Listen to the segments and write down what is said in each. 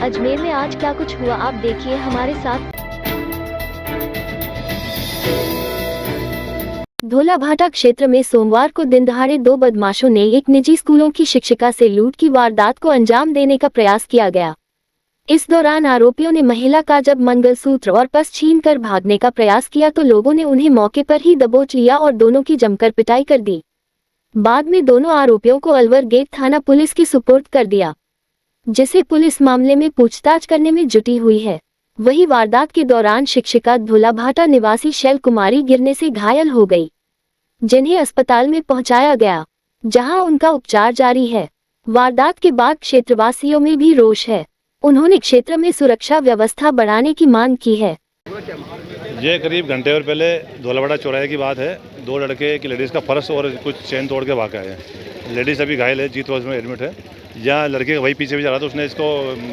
अजमेर में आज क्या कुछ हुआ आप देखिए हमारे साथ। धोलाभाटा क्षेत्र में सोमवार को दिन दहाड़े दो बदमाशों ने एक निजी स्कूलों की शिक्षिका से लूट की वारदात को अंजाम देने का प्रयास किया गया। इस दौरान आरोपियों ने महिला का जब मंगलसूत्र और पर्स छीनकर भागने का प्रयास किया तो लोगों ने उन्हें मौके पर ही दबोच लिया और दोनों की जमकर पिटाई कर दी। बाद में दोनों आरोपियों को अलवर गेट थाना पुलिस की सुपुर्द कर दिया, जिसे पुलिस मामले में पूछताछ करने में जुटी हुई है। वहीं वारदात के दौरान शिक्षिका धोलाभाटा निवासी शैल कुमारी गिरने से घायल हो गई, जिन्हें अस्पताल में पहुंचाया गया, जहां उनका उपचार जारी है। वारदात के बाद क्षेत्रवासियों में भी रोष है। उन्होंने क्षेत्र में सुरक्षा व्यवस्था बढ़ाने की मांग की है। ये करीब घंटे और पहले धोलाभाटा चौराहे की बात है। दो लड़के की लेडीज़ का पर्स और कुछ चेन तोड़ के भाग आए हैं। लेडीज़ अभी घायल है, जीत में एडमिट है। यहाँ लड़के वही पीछे भी जा रहा था, उसने इसको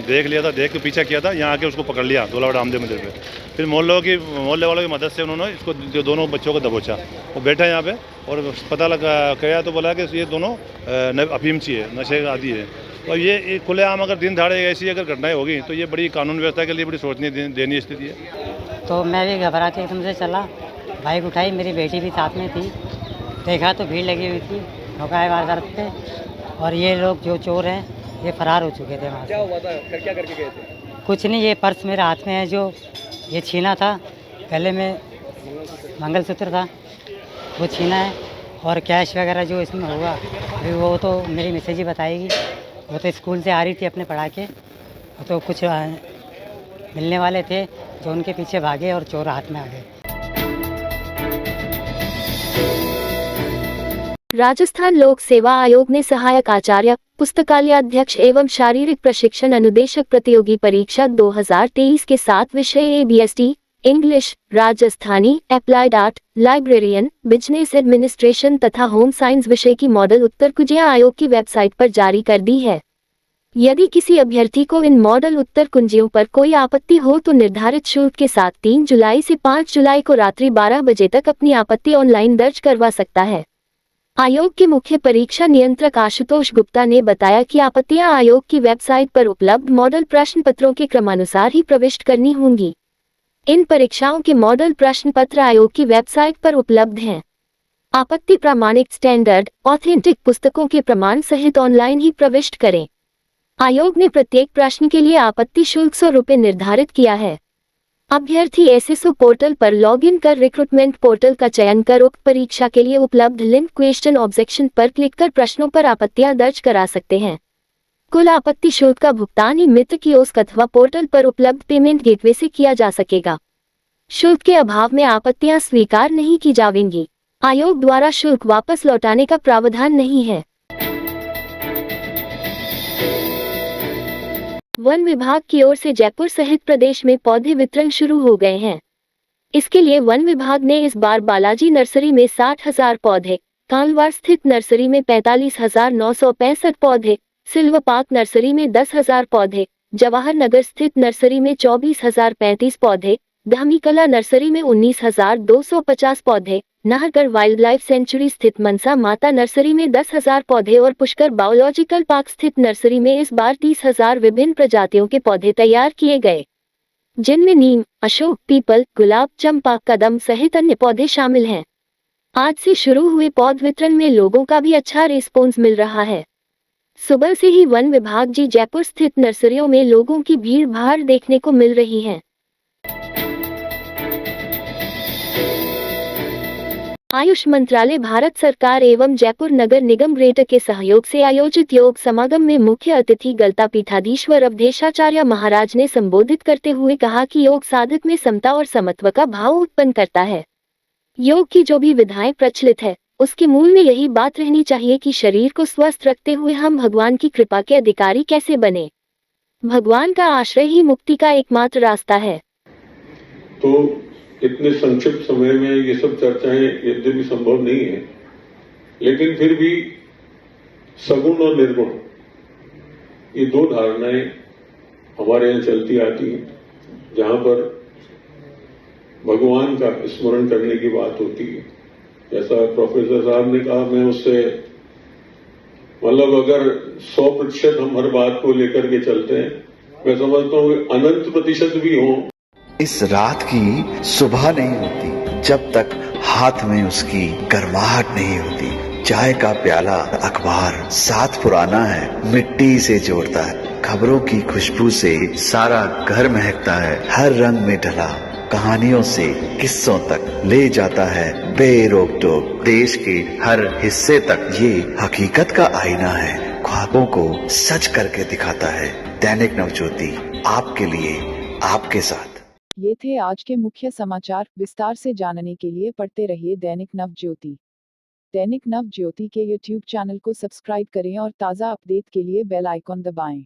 देख लिया था, देख के पीछा किया था, यहाँ आके उसको पकड़ लिया धोलाभाटा आमदे मंदिर पे। फिर मोहल्ले वालों की मदद से उन्होंने इसको दोनों बच्चों को दबोचा। वो बैठा यहाँ पे और पता लगा किया तो बोला कि ये दोनों अफीम ची है, नशे का आदि है। और ये खुलेआम अगर दिन दहाड़े ऐसी अगर घटनाएं होगी तो ये बड़ी कानून व्यवस्था के लिए बड़ी सोचनी देनी स्थिति है। तो मैं भी घबरा के एकदम से चला, बाइक उठाई, मेरी बेटी भी साथ में थी। देखा तो भीड़ लगी हुई थी ठोकाए वारदात पे, और ये लोग जो चोर हैं ये फरार हो चुके थे वहाँ से। क्या हुआ था, फिर क्या करके गए थे? कुछ नहीं, ये पर्स मेरे हाथ में है जो ये छीना था, गले में मंगलसूत्र था वो छीना है, और कैश वगैरह जो इसमें हुआ अभी वो तो मेरी मिसेज ही बताएगी। वो तो स्कूल से आ रही थी अपने पढ़ा के, तो कुछ मिलने वाले थे जो उनके पीछे भागे और चोर हाथ में आ गए। राजस्थान लोक सेवा आयोग ने सहायक आचार्य, पुस्तकालयाध्यक्ष एवं शारीरिक प्रशिक्षण अनुदेशक प्रतियोगी परीक्षा 2023 के 7 विषय ABST, English, Rajasthani, applied art, librarian, business administration तथा होम साइंस विषय की मॉडल उत्तर कुंजियां आयोग की वेबसाइट पर जारी कर दी है। यदि किसी अभ्यर्थी को इन मॉडल उत्तर कुंजियों पर कोई आपत्ति हो तो निर्धारित शुल्क के साथ 3 जुलाई से 5 जुलाई को रात्रि 12 बजे तक अपनी आपत्ति ऑनलाइन दर्ज करवा सकता है। आयोग के मुख्य परीक्षा नियंत्रक आशुतोष गुप्ता ने बताया कि आपत्तियां आयोग की वेबसाइट पर उपलब्ध मॉडल प्रश्न पत्रों के क्रमानुसार ही प्रविष्ट करनी होंगी। इन परीक्षाओं के मॉडल प्रश्न पत्र आयोग की वेबसाइट पर उपलब्ध हैं। आपत्ति प्रामाणिक स्टैंडर्ड ऑथेंटिक पुस्तकों के प्रमाण सहित ऑनलाइन ही प्रविष्ट करें। आयोग ने प्रत्येक प्रश्न के लिए आपत्ति शुल्क 100 रुपये निर्धारित किया है। अभ्यर्थी SSO पोर्टल पर लॉगिन कर रिक्रूटमेंट पोर्टल का चयन कर उक्त परीक्षा के लिए उपलब्ध लिंक क्वेश्चन ऑब्जेक्शन पर क्लिक कर प्रश्नों पर आपत्तियां दर्ज करा सकते हैं। कुल आपत्ति शुल्क का भुगतान ही मित्र कियोस्क अथवा पोर्टल पर उपलब्ध पेमेंट गेटवे से किया जा सकेगा। शुल्क के अभाव में आपत्तियां स्वीकार नहीं की जाएंगी। आयोग द्वारा शुल्क वापस लौटाने का प्रावधान नहीं है। वन विभाग की ओर से जयपुर सहित प्रदेश में पौधे वितरण शुरू हो गए हैं। इसके लिए वन विभाग ने इस बार बालाजी नर्सरी में 60,000 पौधे, कांलवाड़ स्थित नर्सरी में 45,965 पौधे, सिल्वर पार्क नर्सरी में 10,000 पौधे, जवाहर नगर स्थित नर्सरी में 24,035 पौधे, धामीकला नर्सरी में 19,250 पौधे, नाहरगढ़ वाइल्ड लाइफ सेंचुरी स्थित मनसा माता नर्सरी में 10,000 पौधे और पुष्कर बायोलॉजिकल पार्क स्थित नर्सरी में इस बार 30,000 विभिन्न प्रजातियों के पौधे तैयार किए गए, जिनमें नीम, अशोक, पीपल, गुलाब, चंपा, कदम सहित अन्य पौधे शामिल हैं। आज से शुरू हुए पौध वितरण में लोगों का भी अच्छा रिस्पॉन्स मिल रहा है। सुबह से ही वन विभाग जी जयपुर स्थित नर्सरियों में लोगों की भीड़ भाड़ देखने को मिल रही है। आयुष मंत्रालय भारत सरकार एवं जयपुर नगर निगम ग्रेटर के सहयोग से आयोजित योग समागम में मुख्य अतिथि गलता पीठाधीश्वर अवधेशाचार्य महाराज ने संबोधित करते हुए कहा कि योग साधक में समता और समत्व का भाव उत्पन्न करता है। योग की जो भी विधाएं प्रचलित है उसके मूल में यही बात रहनी चाहिए कि शरीर को स्वस्थ रखते हुए हम भगवान की कृपा के अधिकारी कैसे बने। भगवान का आश्रय ही मुक्ति का एकमात्र रास्ता है। तो इतने संक्षिप्त समय में ये सब चर्चाएं यद्यपि संभव नहीं है, लेकिन फिर भी सगुण और निर्गुण ये दो धारणाएं हमारे यहाँ चलती आती हैं, जहां पर भगवान का स्मरण करने की बात होती है। जैसा प्रोफेसर साहब ने कहा, मैं उससे मतलब अगर 100% हम हर बात को लेकर के चलते हैं मैं समझता हूँ कि अनंत प्रतिशत भी हों। इस रात की सुबह नहीं होती जब तक हाथ में उसकी गर्माहट नहीं होती। चाय का प्याला, अखबार साथ पुराना है, मिट्टी से जोड़ता है। खबरों की खुशबू से सारा घर महकता है। हर रंग में ढला कहानियों से किस्सों तक ले जाता है बेरोक टोक। देश के हर हिस्से तक ये हकीकत का आईना है। ख्वाबों को सच करके दिखाता है। दैनिक नवज्योति, आपके लिए, आपके साथ। ये थे आज के मुख्य समाचार। विस्तार से जानने के लिए पढ़ते रहिए दैनिक नवज्योति। दैनिक नवज्योति के YouTube चैनल को सब्सक्राइब करें और ताज़ा अपडेट के लिए बेल आइकॉन दबाएं।